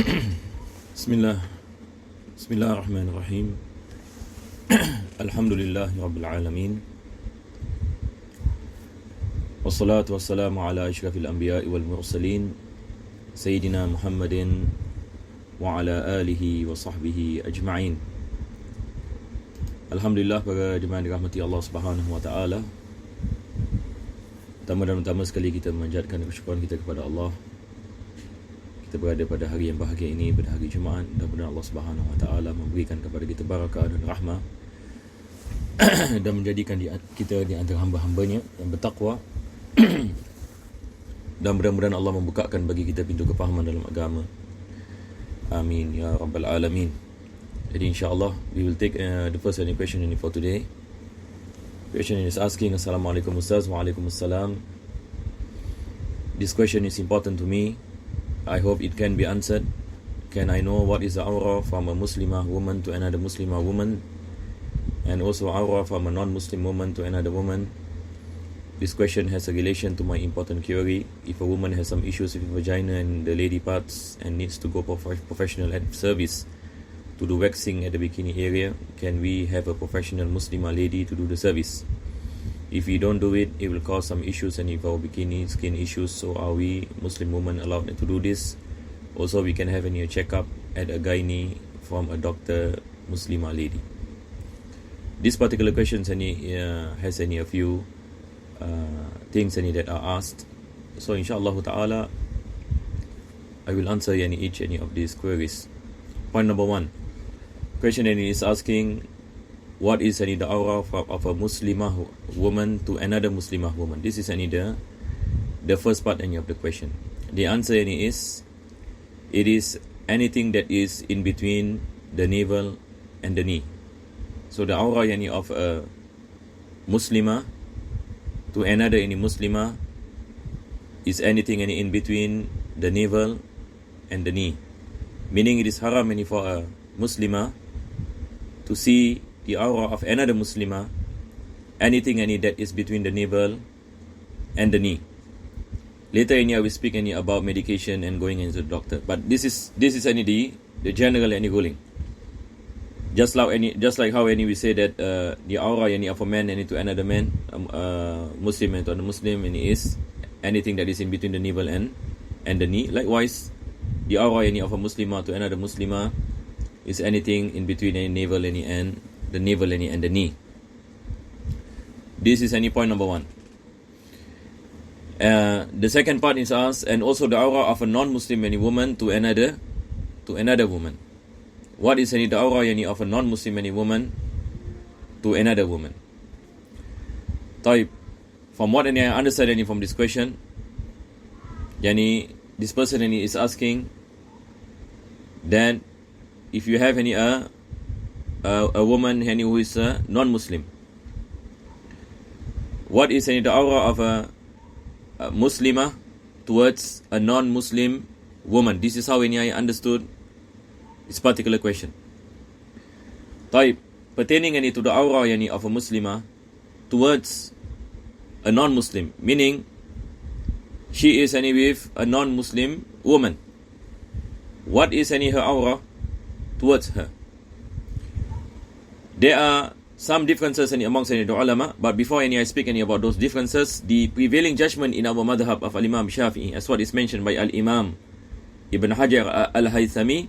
Bismillah. Bismillahirrahmanirrahim. Alhamdulillahi Rabbil Alamin. Wassalatu wassalamu ala ashrafil anbiya'i wal mursalin Sayyidina Muhammadin wa ala alihi wa sahbihi ajma'in. Alhamdulillah, para jemaah dirahmati Allah Subhanahu wa taala. Pertama sekali kita memanjatkan kesyukuran kita kepada Allah. Kita berada pada hari yang bahagia ini, pada hari Jumaat. Mudah-mudahan Allah Subhanahu wa taala memberikan kepada kita barakah dan rahmah dan menjadikan kita di antara hamba-hambanya yang bertakwa. Dan mudah-mudahan Allah membukakan bagi kita pintu kefahaman dalam agama. Amin ya rabbal alamin. Jadi insya-Allah we will take the first question for today. Question is asking, Assalamualaikum Ustaz. Waalaikumsalam. This question is important to me. I hope it can be answered. Can I know what is the aura from a Muslimah woman to another Muslimah woman, and also aura from a non-Muslim woman to another woman? This question has a relation to my important query. If a woman has some issues with vagina and the lady parts and needs to go for professional service to do waxing at the bikini area, can we have a professional Muslimah lady to do the service? If we don't do it, it will cause some issues and if our bikini skin issues. So are we Muslim women allowed to do this? Also, we can have a checkup at a gynae from a doctor Muslimah lady. This particular question has a few things that are asked. So inshallah ta'ala, I will answer each of these queries. Point number one. Question is asking, what is the aura of a Muslimah woman to another Muslimah woman? This is the first part of the question. The answer is, it is anything that is in between the navel and the knee. So the aura of a Muslimah to another Muslimah is anything in between the navel and the knee. Meaning it is haram for a Muslimah to see the aura of another Muslimah, anything that is between the navel and the knee. Later I will speak about medication and going into the doctor. But this is the general ruling. Just like how we say that the aura of a man to another man, Muslim to another Muslim, is anything that is in between the navel and the knee. Likewise, the aura of a Muslimah to another Muslimah is anything in between the navel and the knee. This is point number one. The second part is asked, and also the aura of a non-Muslim woman to another woman. What is the aura of a non-Muslim woman to another woman? From what I understand from this question, this person is asking that if you have a woman who is a non-Muslim, what is the aura of a Muslimah towards a non-Muslim woman? This is how I understood this particular question. Pertaining to the aura of a Muslimah towards a non-Muslim, meaning she is with a non-Muslim woman. What is her aura towards her? There are some differences amongst the ulama, but before I speak about those differences, the prevailing judgment in our madhab of Al-Imam Shafi'i, as what is mentioned by Al-Imam Ibn Hajar Al-Haythami,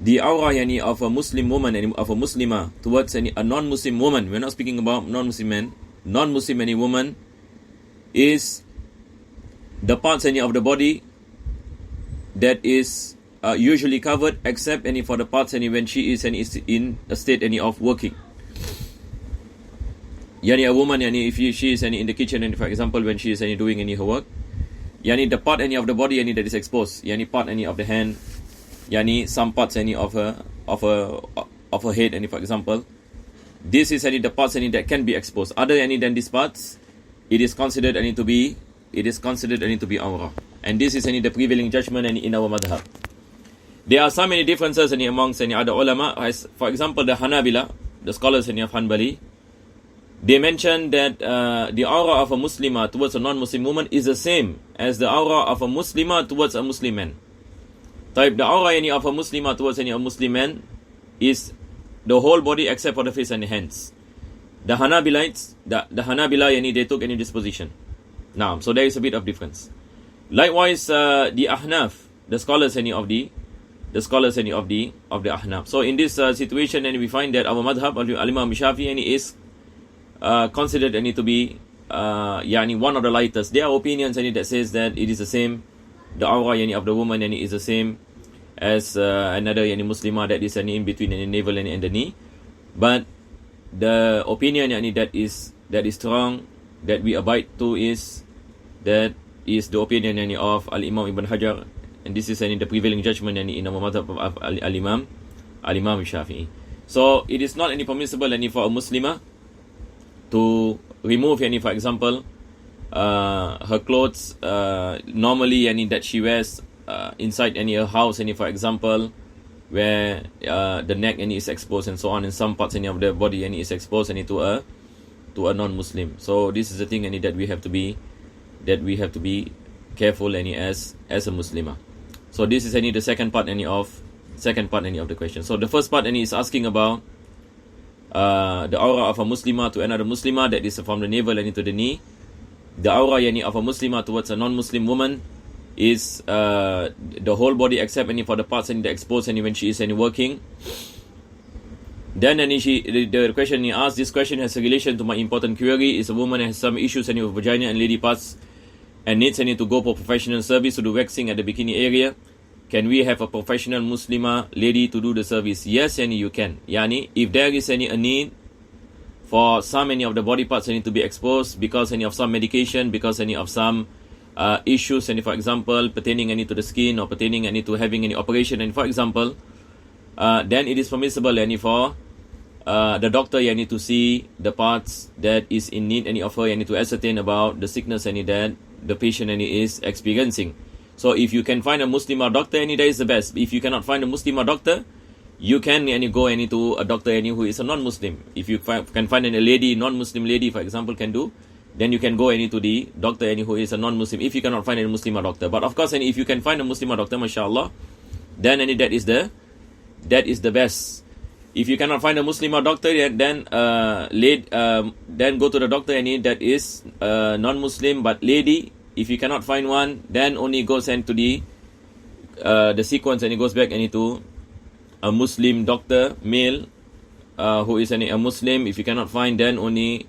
the aura of a Muslim woman and of a Muslimah towards a non-Muslim woman, we're not speaking about non-Muslim men, non-Muslim woman, is the parts of the body that is usually covered, except for the parts when she is in a state of working. A woman, if she is in the kitchen, for example, when she is doing her work, the part of the body that is exposed, part of the hand, some parts of her head, for example, this is the parts that can be exposed. Other than these parts, it is considered to be aura. And this is the prevailing judgment in our madhab. There are so many differences amongst other ulama. As, for example, the Hanabila, the scholars of Hanbali, they mention that the aura of a Muslimah towards a non-Muslim woman is the same as the aura of a Muslimah towards a Muslim man. The aura of a Muslimah towards a Muslim man is the whole body except for the face and the hands. The Hanabalites, the Hanabila they took any disposition. Now, so there is a bit of difference. Likewise, the Ahnaf, the scholars of the Ahnaf. So in this situation, and we find that our madhab al-Imam Shafi'i is considered to be one of the lightest. There are opinions that says that it is the same. The aura of the woman is the same as another Muslimah that is in between the navel and the knee. But the opinion that is strong, that we abide to, is the opinion of Al-Imam Ibn Hajar, and this is the prevailing judgment in our madhab of Al-Imam Shafi'i. So it is not permissible for a Muslimah to remove for example her clothes normally that she wears inside her house, for example, where the neck is exposed and so on, and some parts of the body is exposed to a non-Muslim. So this is the thing that we have to be careful as a Muslimah. So this is the second part of the question. So the first part is asking about the aura of a Muslimah to another Muslimah, that is from the navel to the knee. The aura of a Muslimah towards a non-Muslim woman is the whole body except for the parts that exposed when she is working. Then the question he asked, this question has a relation to my important query. Is a woman has some issues with vagina and lady parts and needs to go for professional service to do waxing at the bikini area. Can we have a professional Muslimah lady to do the service? Yes, you can. If there is a need for some of the body parts to be exposed because of some medication, because of some issues, for example, pertaining to the skin or pertaining to having any operation, and for example, then it is permissible for the doctor to see the parts that is in need of her to ascertain about the sickness that the patient is experiencing. So if you can find a Muslimah doctor, that is the best. If you cannot find a Muslimah doctor, you can go to a doctor who is a non-Muslim. If you can find a lady, non-Muslim lady, for example, can do, then you can go to the doctor who is a non-Muslim, if you cannot find a Muslimah doctor. But of course, if you can find a Muslimah doctor, mashallah, then that is the best. If you cannot find a Muslimah doctor, then go to the doctor that is non-Muslim but lady. If you cannot find one, then only go send to the sequence, and it goes back to a Muslim doctor, male, who is a Muslim. If you cannot find, then only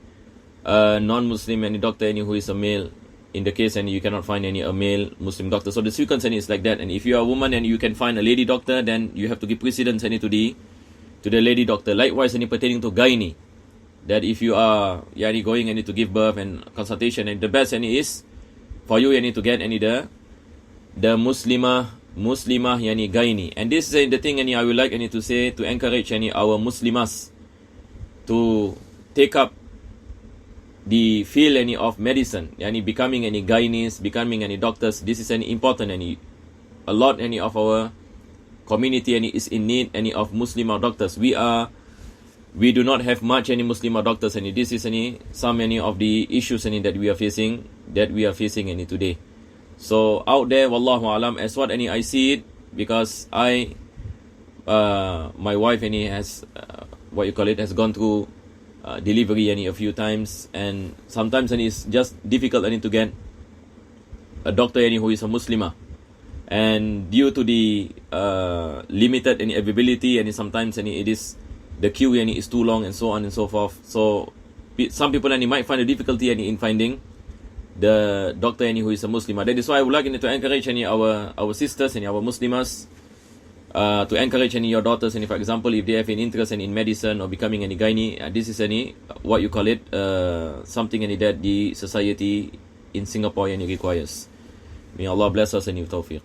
non-Muslim doctor who is a male, in the case you cannot find a male Muslim doctor. So the sequence is like that. And if you are a woman and you can find a lady doctor, then you have to give precedence to the lady doctor. Likewise, pertaining to gynae, that if you are going to give birth and consultation, and the best is for you to get the Muslimah gynae. And this is the thing I would like to say, to encourage our Muslimas to take up the field of medicine, becoming gynaes, becoming doctors. This is important, a lot of our community is in need of Muslimah doctors. We do not have much Muslimah doctors, and this is some of the issues that we are facing today. So out there, wallahu alam, as what I see it, because my wife has has gone through delivery a few times, and sometimes it's just difficult to get a doctor who is a Muslimah, and due to the limited availability, and sometimes it is the queue is too long, and so on and so forth. So some people might find a difficulty in finding the doctor who is a Muslimah. That is why I would like to encourage our sisters and our Muslimas to encourage your daughters, for example, if they have an interest in medicine or becoming gynae. This is what you call it, something that the society in Singapore requires. May Allah bless us and give tawfiq.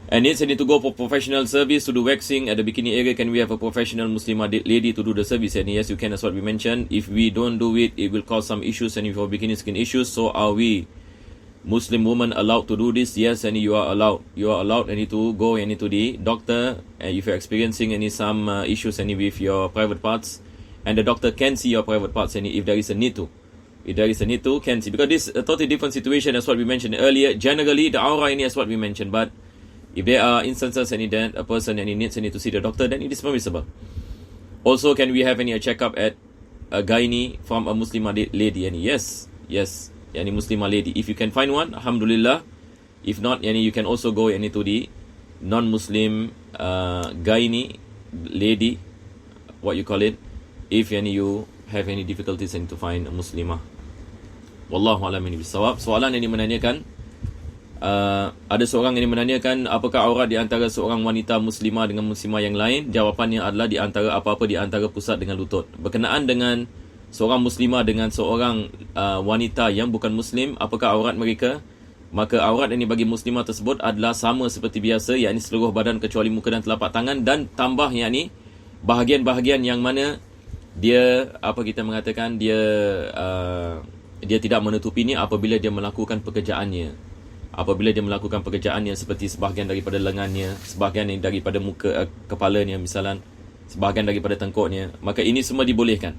And needs to go for professional service to do waxing at the bikini area. Can we have a professional Muslimah lady to do the service? And yes, you can, as what we mentioned. If we don't do it, it will cause some issues, and for bikini skin issues. So are we Muslim women allowed to do this? Yes, and you are allowed. You are allowed to go to the doctor if you're experiencing some issues with your private parts, and the doctor can see your private parts, and if there is a need to. If there is a need to, can see. Because this is a totally different situation as what we mentioned earlier. Generally, the aura is what we mentioned, but If there are instances that a person needs to see the doctor, then it is permissible. Also, can we have a checkup at a gynae from a Muslimah lady? Yes, any Muslimah lady. If you can find one, alhamdulillah. If not, you can also go to the non-Muslim gynae lady, what you call it, if you have any difficulties to find a Muslimah. Wallahu a'lam bishawab. Soalan yang menanyakan, ada seorang yang menanyakan, apakah aurat di antara seorang wanita muslimah dengan muslimah yang lain? Jawapannya adalah di antara apa-apa di antara pusat dengan lutut. Berkenaan dengan seorang muslimah dengan seorang wanita yang bukan muslim, apakah aurat mereka? Maka aurat yang bagi muslimah tersebut adalah sama seperti biasa, yakni seluruh badan kecuali muka dan telapak tangan, dan tambah yakni bahagian-bahagian yang mana dia dia tidak menutupinya apabila dia melakukan pekerjaannya. Apabila dia melakukan pekerjaannya seperti sebahagian daripada lengannya, sebahagian daripada muka kepalanya misalan, sebahagian daripada tengkuknya, maka ini semua dibolehkan.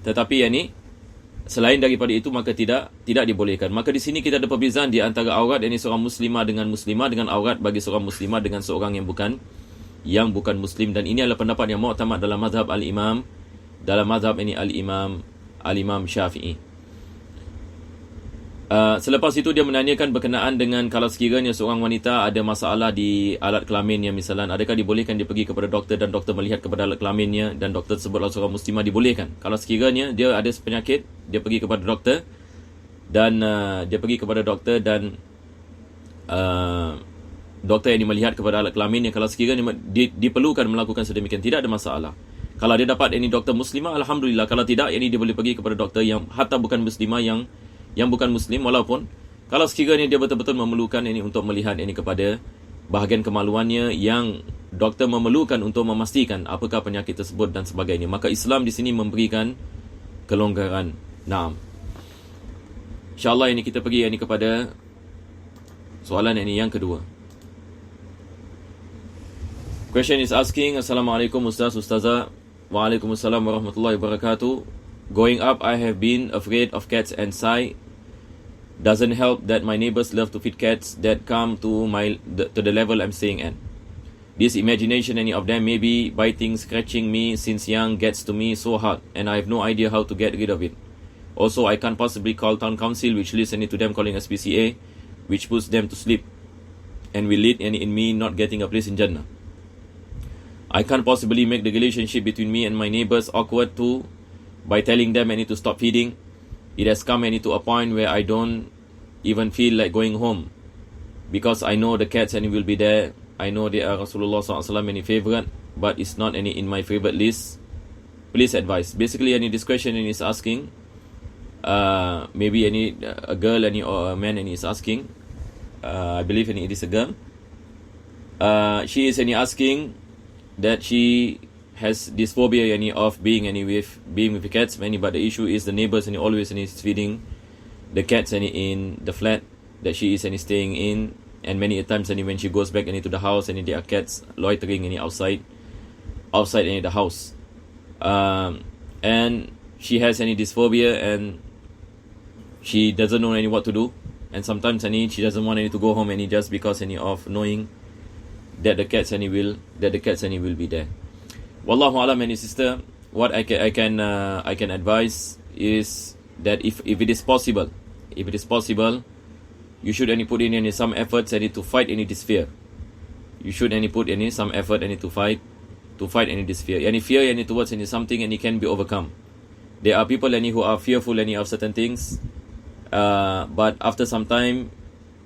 Tetapi selain daripada itu maka tidak dibolehkan. Maka di sini kita ada perbezaan di antara aurat seorang muslimah dengan aurat bagi seorang muslimah dengan seorang yang bukan muslim, dan ini adalah pendapat yang mu'tamad dalam mazhab al-imam al-imam Syafi'i. Selepas itu dia menanyakan berkenaan dengan kalau sekiranya seorang wanita ada masalah di alat kelaminnya misalnya, adakah dibolehkan dia pergi kepada doktor dan doktor melihat kepada alat kelaminnya dan doktor tersebut seorang muslimah? Dibolehkan. Kalau sekiranya dia ada penyakit, dia pergi kepada doktor dan doktor yang melihat kepada alat kelaminnya, kalau sekiranya diperlukan melakukan sedemikian, tidak ada masalah. Kalau dia dapat doktor muslimah, alhamdulillah. Kalau tidak, dia boleh pergi kepada doktor yang hatta bukan muslimah, yang bukan muslim, walaupun kalau sekiranya dia betul-betul memerlukan untuk melihat kepada bahagian kemaluannya yang doktor memerlukan untuk memastikan apakah penyakit tersebut dan sebagainya, maka Islam di sini memberikan kelonggaran. Naam. InsyaAllah kita pergi kepada soalan yang kedua. Question is asking, Assalamualaikum Ustaz, Ustazah. Waalaikumsalam warahmatullahi wabarakatuh. Growing up, I have been afraid of cats and shy. Doesn't help that my neighbors love to feed cats that come to the level I'm staying at. This imagination of them maybe biting, scratching me since young gets to me so hard, and I have no idea how to get rid of it. Also, I can't possibly call town council, which leads to them calling SPCA, which puts them to sleep, and will lead in me not getting a place in Jannah. I can't possibly make the relationship between me and my neighbors awkward too, by telling them I need to stop feeding. It has come to a point where I don't even feel like going home because I know the cats will be there. I know they are Rasulullah SAW favorite, but it's not in my favorite list. Please advise. Basically, this question is asking, maybe a girl or a man is asking. I believe it is a girl. She is asking that she has this phobia of being with cats, but the issue is the neighbors always feeding the cats in the flat that she is staying in, and many times when she goes back to the house there are cats loitering outside the house, and she has this phobia and she doesn't know what to do, and sometimes she doesn't want to go home just because of knowing that the cats will be there. Wallahu alam, sister, what I can advise is that if it is possible, you should put in some efforts to fight this fear. You should put in some effort to fight this fear. Fear towards something can be overcome. There are people who are fearful of certain things, but after some time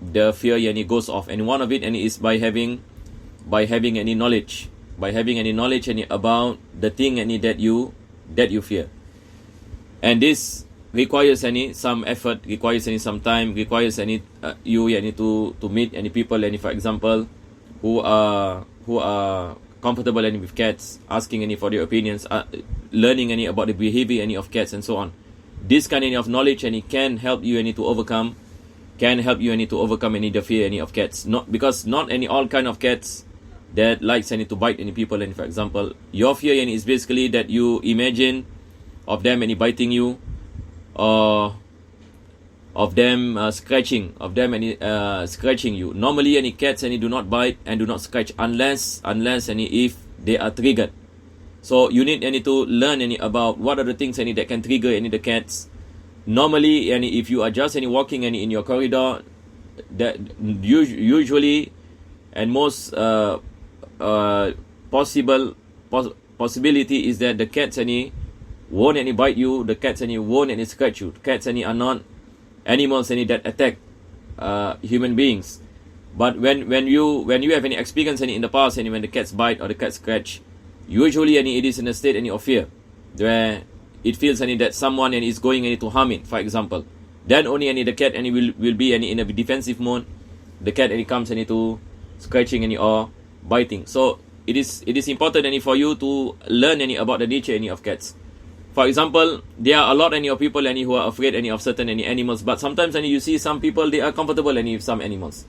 the fear goes off, and one of it is by having any knowledge. By having any knowledge about the thing that you fear, and this requires some effort, requires some time, requires you to meet people for example who are comfortable with cats, asking for their opinions, learning about the behavior of cats and so on. This kind of knowledge can help you to overcome the fear of cats. Not because not all kind of cats that likes to bite people, for example your fear is basically that you imagine of them biting you, or of them scratching you. Normally any cats any do not bite and do not scratch unless any if they are triggered. So you need any to learn any about what are the things any that can trigger any the cats. Normally any if you are just any walking any in your corridor, that usually and most possibility is that the cats any won't any bite you, the cats any won't any scratch you. Cats any are not animals any that attack human beings. But when you have any experience any in the past any when the cats bite or the cats scratch, usually any it is in a state any of fear, where it feels any that someone any is going any to harm it, for example. Then only any the cat any will be any in a defensive mode. The cat any comes any to scratching any or biting. So it is important any for you to learn any about the nature any of cats. For example, there are a lot any of people any who are afraid any of certain any animals, but sometimes any you see some people they are comfortable any with some animals.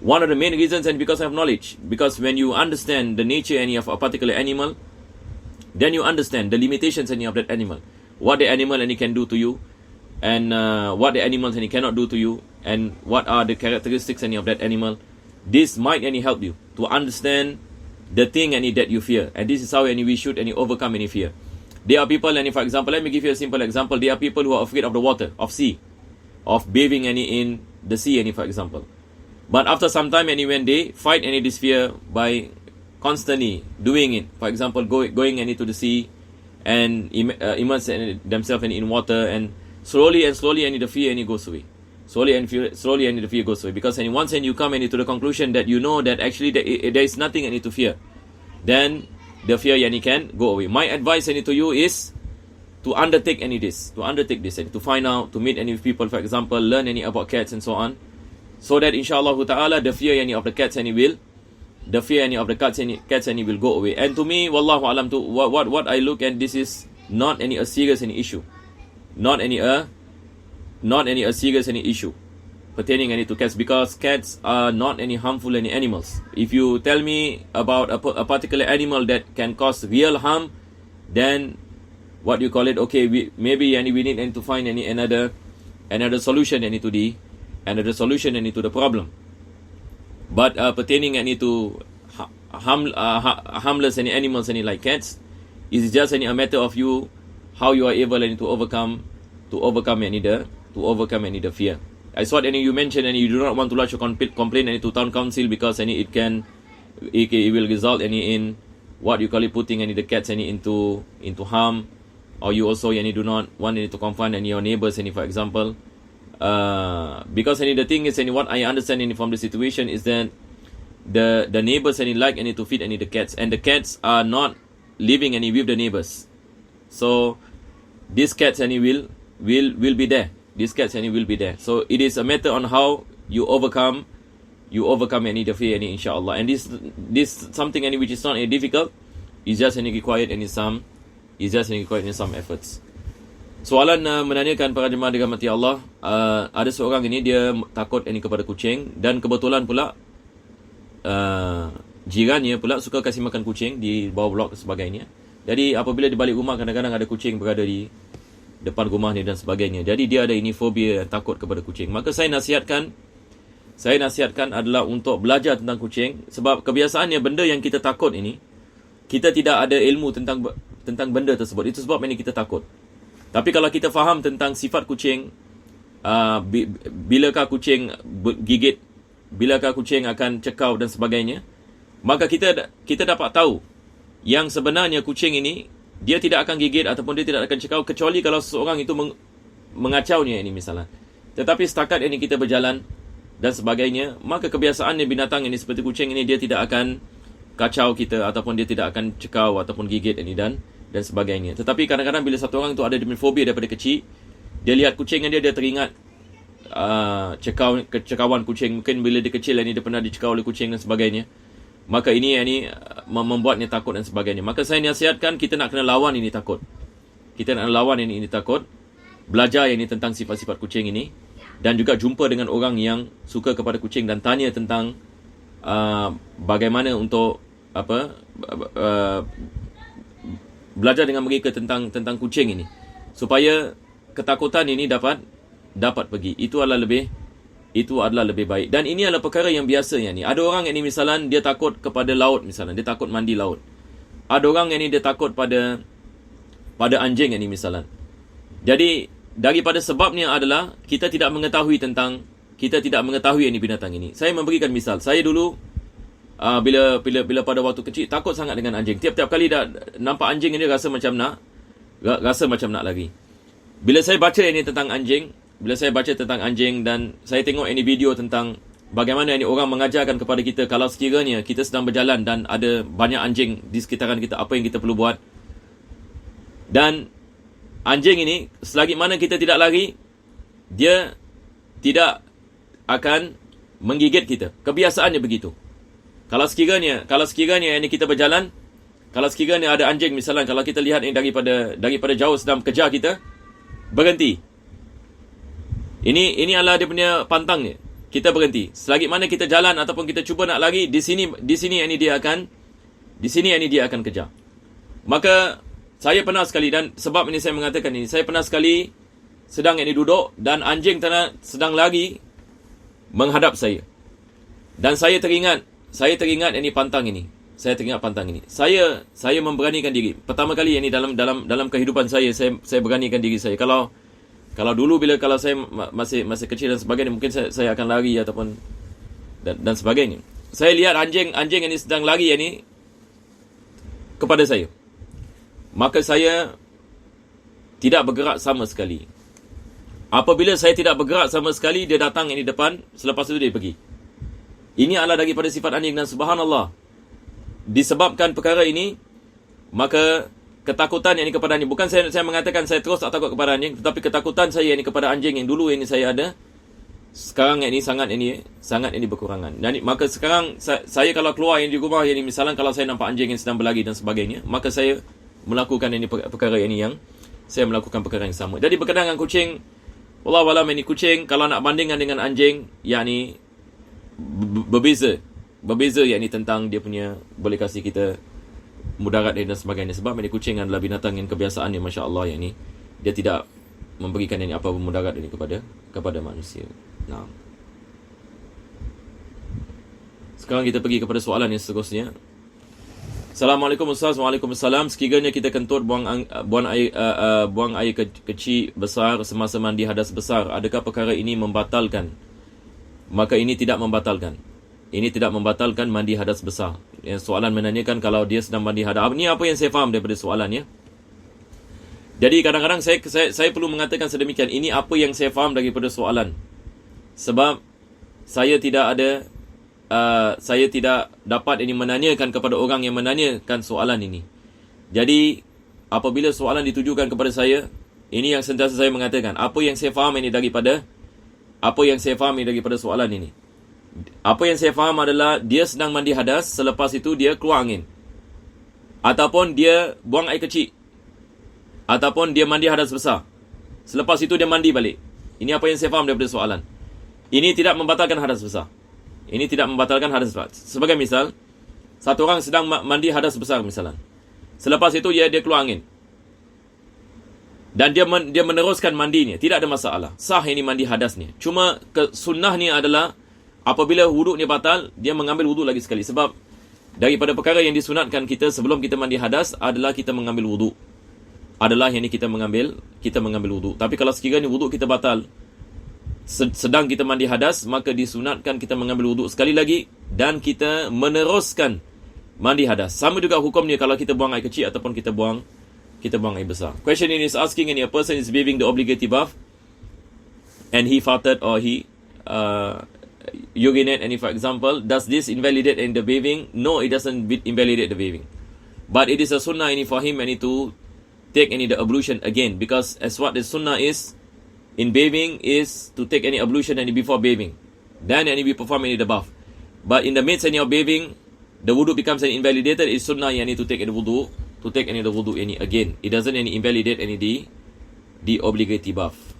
One of the main reasons and because of knowledge, because when you understand the nature any of a particular animal, then you understand the limitations any of that animal, what the animal any can do to you, and what the animals any cannot do to you, and what are the characteristics any of that animal. This might any help you to understand the thing any that you fear, and this is how any we should any overcome any fear. There are people any, for example, let me give you a simple example. There are people who are afraid of the water, of sea, of bathing any in the sea any, for example. But after some time any when they fight any this fear by constantly doing it, for example, going any to the sea and immerse themselves in water, and slowly any the fear any goes away. Slowly any the fear goes away, because once you come any to the conclusion that you know that actually there is nothing any to fear, then the fear any can go away. My advice any to you is to undertake this, and to find out, to meet any people, for example, learn any about cats and so on, so that inshallah ta'ala the fear any of the cats any will, the fear any of the cats any will go away. And to me, wallahu alam, to what I look at, this is not any a serious any issue, not any a serious any issue pertaining any to cats, because cats are not any harmful any animals. If you tell me about a particular animal that can cause real harm, then what you call it, okay, we need to find any another solution any to the problem. But pertaining any to harmless any animals any like cats, is just any a matter of you how you are able any to overcome any the fear. I saw any you mentioned and you do not want to lodge a complaint any to town council, because any it will result any in what you call it, putting any the cats any into harm, or you also any do not want any to confine any your neighbors any, for example, because any the thing is any what I understand any from the situation is that the neighbors any like any to feed any the cats, and the cats are not living any with the neighbors, so these cats any will be there. These cats any will be there. So it is a matter on how you overcome any the fear any, inshallah. And this something any which is not any difficult. It's just any required any some efforts. Soalan menanyakan para jemaah dirahmati Allah, ada seorang ini dia takut ini kepada kucing, dan kebetulan pula jirannya pula suka kasih makan kucing di bawah blok dan sebagainya. Jadi apabila di balik rumah kadang-kadang ada kucing berada di depan rumah ni dan sebagainya. Jadi dia ada ini fobia, takut kepada kucing. Maka saya nasihatkan adalah untuk belajar tentang kucing, sebab kebiasaannya benda yang kita takut ini, kita tidak ada ilmu tentang benda tersebut. Itu sebab ini kita takut. Tapi kalau kita faham tentang sifat kucing, bilakah kucing gigit, bilakah kucing akan cekau dan sebagainya, maka kita dapat tahu yang sebenarnya kucing ini dia tidak akan gigit ataupun dia tidak akan cekau, kecuali kalau seseorang itu mengacaunya ini misalnya. Tetapi setakat ini kita berjalan dan sebagainya, maka kebiasaannya binatang ini seperti kucing ini, dia tidak akan kacau kita ataupun dia tidak akan cekau ataupun gigit ini dan sebagainya. Tetapi kadang-kadang bila satu orang itu ada fobia daripada kecil, dia lihat kucing dia teringat kecekauan kucing. Mungkin bila dia kecil ini dia pernah dicekau oleh kucing dan sebagainya, maka ini membuatnya takut dan sebagainya. Maka saya nasihatkan kita nak kena lawan ini takut. Kita nak lawan ini takut. Belajar ini tentang sifat-sifat kucing ini, dan juga jumpa dengan orang yang suka kepada kucing dan tanya tentang bagaimana untuk belajar dengan mereka tentang kucing ini, supaya ketakutan ini dapat dapat pergi. Itu adalah lebih baik. Dan ini adalah perkara yang biasa yang ni. Ada orang yang ni misalan dia takut kepada laut misalan, dia takut mandi laut. Ada orang yang ni dia takut pada anjing yang ni misalan. Jadi daripada sebabnya adalah kita tidak mengetahui ini binatang ini. Saya memberikan misal. Saya dulu bila pada waktu kecil takut sangat dengan anjing. Tiap-tiap kali dah nampak anjing ini rasa macam nak lari. Bila saya baca tentang anjing dan saya tengok ini video tentang bagaimana ini orang mengajarkan kepada kita kalau sekiranya kita sedang berjalan dan ada banyak anjing di sekitaran kita, apa yang kita perlu buat. Dan anjing ini selagi mana kita tidak lari, dia tidak akan menggigit kita. Kebiasaannya begitu. Kalau sekiranya ini kita berjalan, kalau sekiranya ada anjing misalnya, kalau kita lihat ini daripada jauh sedang kejar kita, berhenti. Ini adalah dia punya pantangnya. Kita berhenti. Selagi mana kita jalan ataupun kita cuba nak lari, di sini ini dia akan kejar. Maka saya pernah sekali, dan sebab ini saya mengatakan ini, saya pernah sekali sedang ini duduk dan anjing sedang lari menghadap saya. Dan saya teringat ini pantang ini. Saya teringat pantang ini. Saya memberanikan diri. Pertama kali ini dalam kehidupan saya beranikan diri saya. Kalau dulu kalau saya masih kecil dan sebagainya, mungkin saya akan lari ataupun dan sebagainya. Saya lihat anjing ini sedang lari ini kepada saya. Maka saya tidak bergerak sama sekali. Apabila saya tidak bergerak sama sekali, dia datang ini depan, selepas itu dia pergi. Ini adalah daripada sifat anjing, dan subhanallah, disebabkan perkara ini, maka ketakutan yang ini kepada anjing, bukan saya mengatakan saya terus tak takut kepada anjing, tetapi ketakutan saya ini kepada anjing yang dulu ini saya ada, sekarang ini sangat ini berkurangan. Dan maka sekarang saya kalau keluar ini di rumah ini, misalnya kalau saya nampak anjing yang sedang berlari dan sebagainya, maka saya melakukan ini perkara ini yang saya melakukan perkara yang sama. Jadi berkenaan dengan kucing, wallahualam, ini kucing kalau nak bandingkan dengan anjing, yakni berbeza yakni tentang dia punya boleh kasih kita mudarat dan sebagainya. Sebab ini kucing adalah binatang yang kebiasaannya masya-Allah, yakni dia tidak memberikan ini apa mudarat ini kepada manusia. Nah. Sekarang kita pergi kepada soalan yang seterusnya. Assalamualaikum Ustaz. Waalaikumsalam. Sekiranya kita kentut buang air kecil besar semasa mandi hadas besar, adakah perkara ini membatalkan? Maka ini tidak membatalkan. Ini tidak membatalkan mandi hadas besar. Yang soalan menanyakan kalau dia sedang mandi hadas. Ini apa yang saya faham daripada soalan ya. Jadi kadang-kadang saya perlu mengatakan sedemikian. Ini apa yang saya faham daripada soalan. Sebab saya tidak dapat ini menanyakan kepada orang yang menanyakan soalan ini. Jadi apabila soalan ditujukan kepada saya, ini yang sentiasa saya mengatakan, apa yang saya faham ini daripada soalan ini. Apa yang saya faham adalah dia sedang mandi hadas, selepas itu dia keluar angin, ataupun dia buang air kecil, ataupun dia mandi hadas besar, selepas itu dia mandi balik. Ini apa yang saya faham daripada soalan. Ini tidak membatalkan hadas besar. Ini tidak membatalkan hadas besar. Sebagai misal, satu orang sedang mandi hadas besar misalnya. Selepas itu dia keluar angin. Dan dia meneruskan mandinya, tidak ada masalah. Sah ini mandi hadasnya. Cuma sunnahnya adalah apabila wuduknya batal, dia mengambil wuduk lagi sekali. Sebab daripada perkara yang disunatkan kita sebelum kita mandi hadas adalah kita mengambil wuduk. Adalah yang ini kita mengambil wuduk. Tapi kalau sekiranya wuduk kita batal sedang kita mandi hadas, maka disunatkan kita mengambil wuduk sekali lagi dan kita meneruskan mandi hadas. Sama juga hukumnya kalau kita buang air kecil ataupun kita buang air besar. Question ini is asking, a person is bathing the obligatory bath and he farted or he urinate, and for example, does this invalidate in the bathing? No, it doesn't invalidate the bathing. But it is a sunnah for him to take the ablution again, because as what the sunnah is in bathing is to take any ablution before bathing. Then we perform the bath. But in the midst of bathing, the wudu becomes invalidated. It's sunnah to take the wudu, again. It doesn't invalidate the obligatory bath.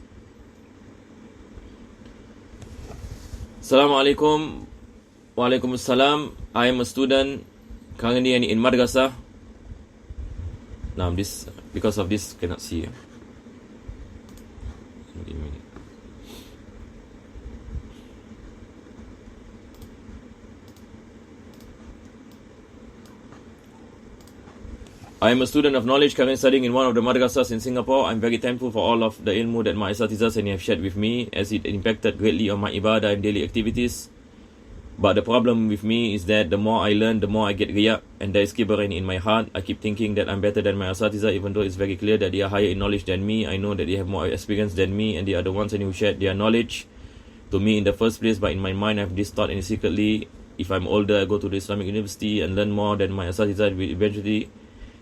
Assalamualaikum. Waalaikumsalam. I am a student currently in madrasah. Now because of this cannot see. I am a student of knowledge currently studying in one of the madrasas in Singapore. I'm very thankful for all of the ilmu that my asatizahs have shared with me, as it impacted greatly on my ibadah and daily activities. But the problem with me is that the more I learn, the more I get riya, and there is kibr in my heart. I keep thinking that I'm better than my asatizah, even though it's very clear that they are higher in knowledge than me. I know that they have more experience than me, and they are the ones who shared their knowledge to me in the first place. But in my mind, I have this thought, and secretly, if I'm older, I go to the Islamic university and learn more than my asatizah, will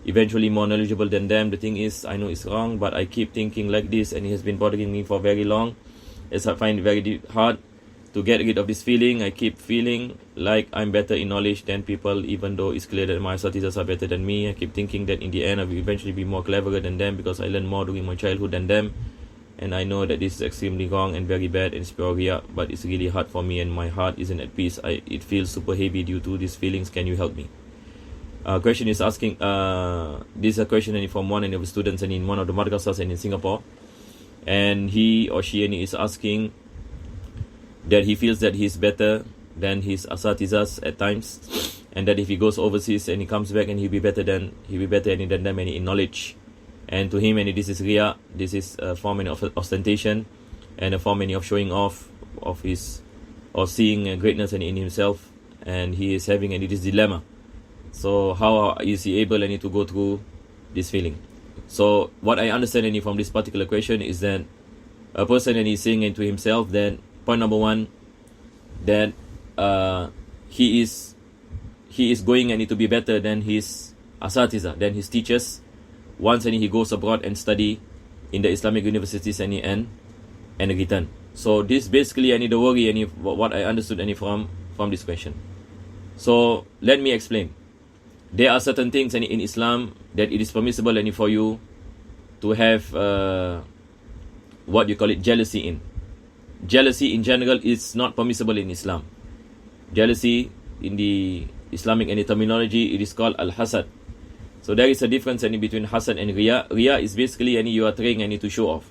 eventually more knowledgeable than them. The thing is, I know it's wrong, but I keep thinking like this, and it has been bothering me for very long, as I find it very hard to get rid of this feeling. I keep feeling like I'm better in knowledge than people, even though it's clear that my asatizahs are better than me. I keep thinking that in the end I will eventually be more cleverer than them, because I learned more during my childhood than them. And I know that this is extremely wrong and very bad and it's pure riya, but it's really hard for me, and my heart isn't at peace. It feels super heavy due to these feelings. Can you help me? Question is asking, this is a question from one of the students in one of the madrasas in Singapore, and he or she is asking that he feels that he's better than his asatizahs at times, and that if he goes overseas and he comes back, and he'll be better than them in knowledge. And to him, this is riya, this is a form of ostentation, and a form of showing off of his, or seeing greatness in himself, and he is having this dilemma. So how is he able to go through this feeling? So what I understand from this particular question is that a person is saying to himself that, point number one, that he is going to be better than his asatizah, than his teachers, once he goes abroad and study in the Islamic universities and return. So this basically the worry what I understood from this question. So let me explain. There are certain things in Islam that it is permissible for you to have what you call it, jealousy in. Jealousy in general is not permissible in Islam. Jealousy in the Islamic terminology, it is called al-hasad. So there is a difference between hasad and riya. Riya is basically you are trying to show off.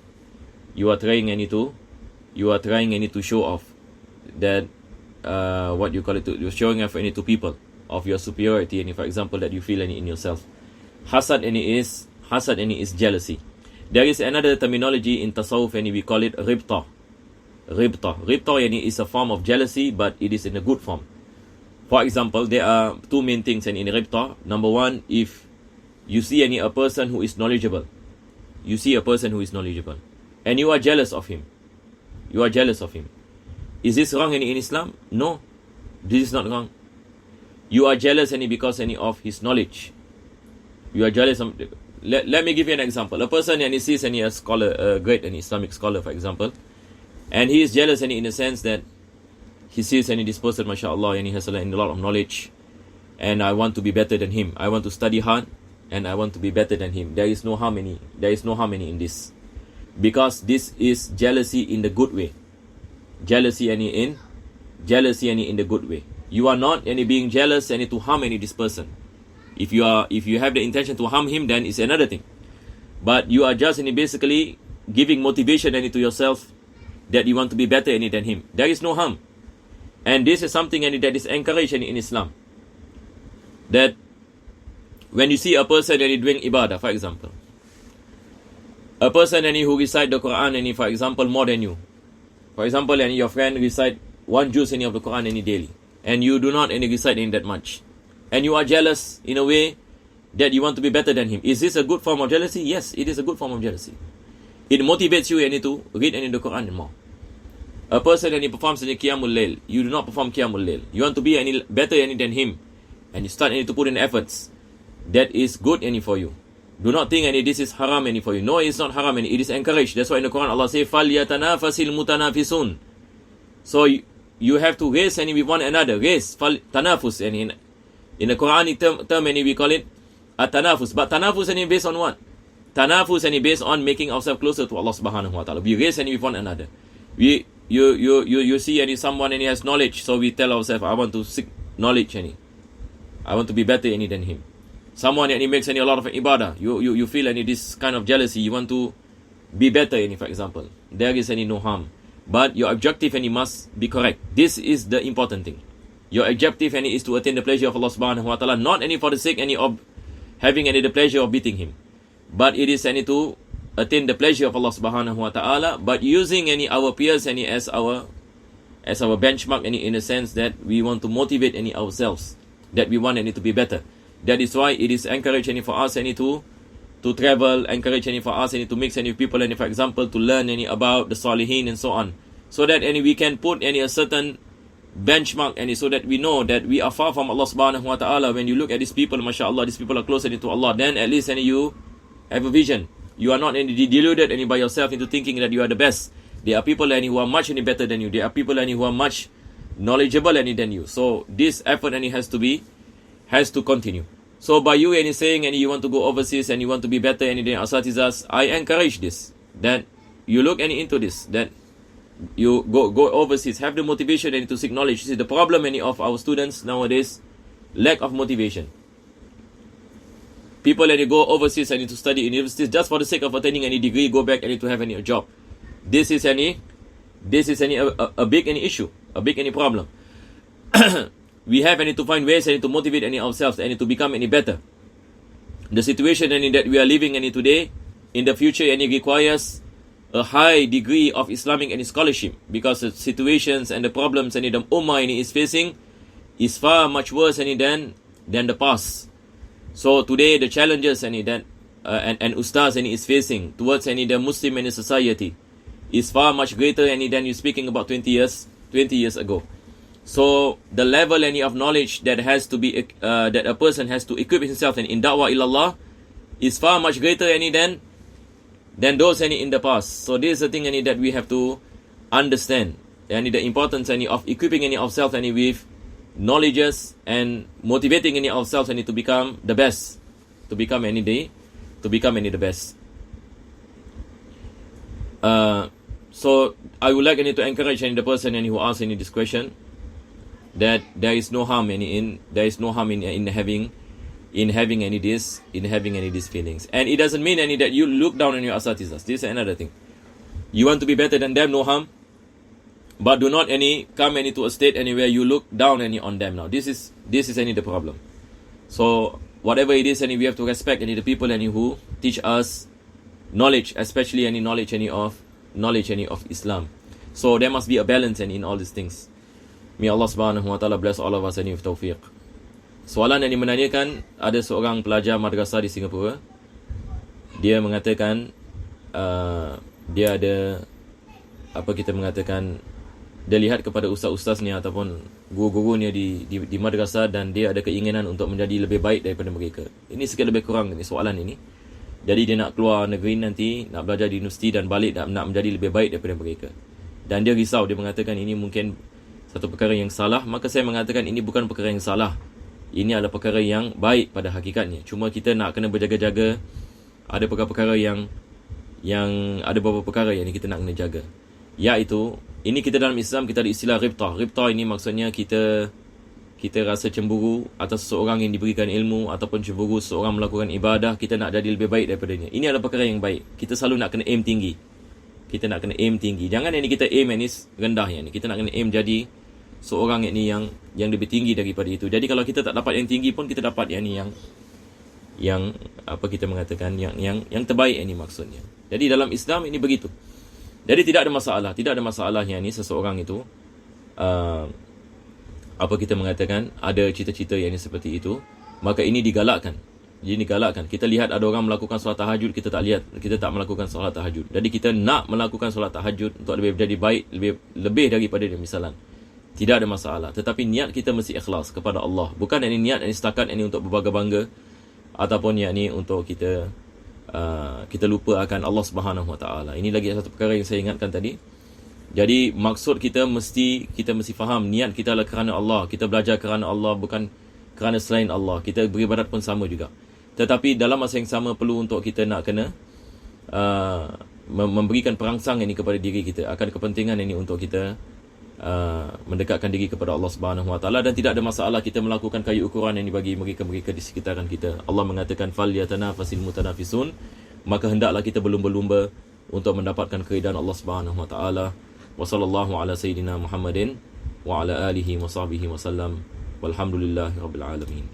You are trying to show off that what you call it, you're showing off to people of your superiority, for example, that you feel in yourself. Hasad is jealousy. There is another terminology in tasawwuf, we call it ribta. Ribta is a form of jealousy, but it is in a good form. For example, there are two main things in ribta. Number one, if you see a person who is knowledgeable, and you are jealous of him. Is this wrong in Islam? No, this is not wrong. You are jealous because of his knowledge. You are jealous. Let me give you an example. A person he sees a scholar, a great Islamic scholar, for example, and he is jealous in the sense that he sees this person, mashallah, and he has a lot of knowledge, and I want to be better than him. I want to study hard, and I want to be better than him. There is no harm in this, because this is jealousy in the good way. Jealousy in the good way. You are not being jealous to harm this person. If you have the intention to harm him, then it's another thing. But you are just basically giving motivation to yourself that you want to be better than him. There is no harm. And this is something that is encouraged in Islam. That when you see a person doing ibadah, for example, a person who recite the Quran for example more than you. For example, your friend recite one juz of the Quran daily, and you do not recite that much, and you are jealous in a way that you want to be better than him. Is this a good form of jealousy? Yes, it is a good form of jealousy. It motivates you to read the Quran more. A person performs Qiyamul Layl, you do not perform Qiyamul Layl. You want to be better than him, and you start to put in efforts. That is good for you. Do not think this is haram for you. No, it's not haram, it is encouraged. That's why in the Quran Allah says, فَلْيَتَنَافَسِ الْمُتَنَافِسُونَ. So you have to race with one another. Race, tanafus. In the Quranic term we call it tanafus. But tanafus based on what? Tanafus based on making ourselves closer to Allah subhanahu wa ta'ala. We race with one another. You see someone he has knowledge, so we tell ourselves, I want to seek knowledge I want to be better than him. Someone he makes a lot of ibadah. You feel this kind of jealousy. You want to be better for example. There is no harm. But your objective must be correct. This is the important thing. Your objective is to attain the pleasure of Allah subhanahu wa ta'ala, not for the sake of having any the pleasure of beating him. But it is any to attain the pleasure of Allah subhanahu wa ta'ala, but using any our peers any as our benchmark any in a sense that we want to motivate any ourselves, that we want any to be better. That is why it is encouraged any for us any to travel, encourage any for us any to mix any people any, for example, to learn any about the Salihin and so on, so that any we can put any a certain benchmark any, so that we know that we are far from Allah subhanahu wa ta'ala. When you look at these people, mashallah, these people are closer to Allah, then at least any you have a vision. You are not any deluded any by yourself into thinking that you are the best. There are people any who are much any better than you. There are people any who are much knowledgeable any than you. So this effort any has to continue. So by you any saying any you want to go overseas and you want to be better any than asatizas, I encourage this, that you look any into this, that you go overseas, have the motivation and to seek knowledge. This is the problem any of our students nowadays, lack of motivation. People any go overseas and to study in universities just for the sake of attaining any degree, go back and to have any job. This is a big any issue, a big any problem. We have any to find ways any to motivate any ourselves and to become any better. The situation any that we are living any today, in the future any requires a high degree of Islamic any scholarship, because the situations and the problems any the ummah any is facing is far much worse any than the past. So today the challenges any that and ustaz any is facing towards any the Muslim any society is far much greater any than you speaking about 20 years ago. So the level any of knowledge that has to be that a person has to equip himself in da'wah ilallah is far much greater any than those any in the past. So this is the thing any that we have to understand, and the importance any of equipping any ourselves any with knowledges and motivating any ourselves any to become the best, to become any the best. So I would like any to encourage any the person any who asks any this question, that there is no harm in having any these feelings. And it doesn't mean any that you look down on your asatizas. This is another thing. You want to be better than them, no harm. But do not any come any to a state anywhere you look down any on them now. This is any the problem. So whatever it is, any we have to respect any the people any who teach us knowledge, especially any knowledge any of Islam. So there must be a balance any in all these things. May Allah subhanahu wa ta'ala bless all of us any with taufiq. Soalan yang menanyakan, ada seorang pelajar madrasah di Singapura. Dia mengatakan dia ada dia lihat kepada ustaz-ustaznya ataupun guru-gurunya di madrasah, dan dia ada keinginan untuk menjadi lebih baik daripada mereka. Ini sikit lebih kurang ni soalan ini. Jadi dia nak keluar negeri nanti, nak belajar di universiti dan balik nak menjadi lebih baik daripada mereka. Dan dia risau, dia mengatakan ini mungkin satu perkara yang salah. Maka saya mengatakan ini bukan perkara yang salah. Ini adalah perkara yang baik pada hakikatnya. Cuma kita nak kena berjaga-jaga. Ada perkara-perkara yang ada beberapa perkara yang kita nak kena jaga. Iaitu, ini kita dalam Islam kita ada istilah ribtah. Ribtah ini maksudnya kita rasa cemburu atas seseorang yang diberikan ilmu, ataupun cemburu seseorang melakukan ibadah, kita nak jadi lebih baik daripadanya. Ini adalah perkara yang baik. Kita selalu nak kena aim tinggi. Jangan ini kita aim ini rendah yang ni. Kita nak kena aim jadi seorang ini yang lebih tinggi daripada itu. Jadi kalau kita tak dapat yang tinggi pun, kita dapat yang apa kita mengatakan yang terbaik ini maksudnya. Jadi dalam Islam ini begitu. Jadi tidak ada masalah yang ni seseorang itu apa kita mengatakan ada cita-cita yang ni seperti itu, maka ini digalakkan. Kita lihat ada orang melakukan solat tahajud, kita tak melakukan solat tahajud. Jadi kita nak melakukan solat tahajud untuk lebih jadi baik, lebih daripada dia misalan. Tidak ada masalah. Tetapi niat kita mesti ikhlas kepada Allah. Bukan ini niat ini setakat ini untuk berbangga-bangga, ataupun yang ni untuk kita lupa akan Allah Subhanahu Wa Taala. Ini lagi satu perkara yang saya ingatkan tadi. Jadi maksud kita mesti faham, niat kita adalah kerana Allah. Kita belajar kerana Allah, bukan kerana selain Allah. Kita beribadat pun sama juga. Tetapi dalam masa yang sama perlu untuk kita nak kena memberikan perangsang ini kepada diri kita akan kepentingan ini untuk kita mendekatkan diri kepada Allah Subhanahu Wa Taala. Dan tidak ada masalah kita melakukan kayu ukuran ini bagi mereka-mereka di sekitaran kita. Allah mengatakan falyatanafasil mutanafisun, maka hendaklah kita berlumba-lumba untuk mendapatkan keridaan Allah Subhanahu Wa Taala. Wa sallallahu ala sayyidina Muhammadin wa ala alihi wa sahbihi wa sallam. Walhamdulillahirabbil alamin.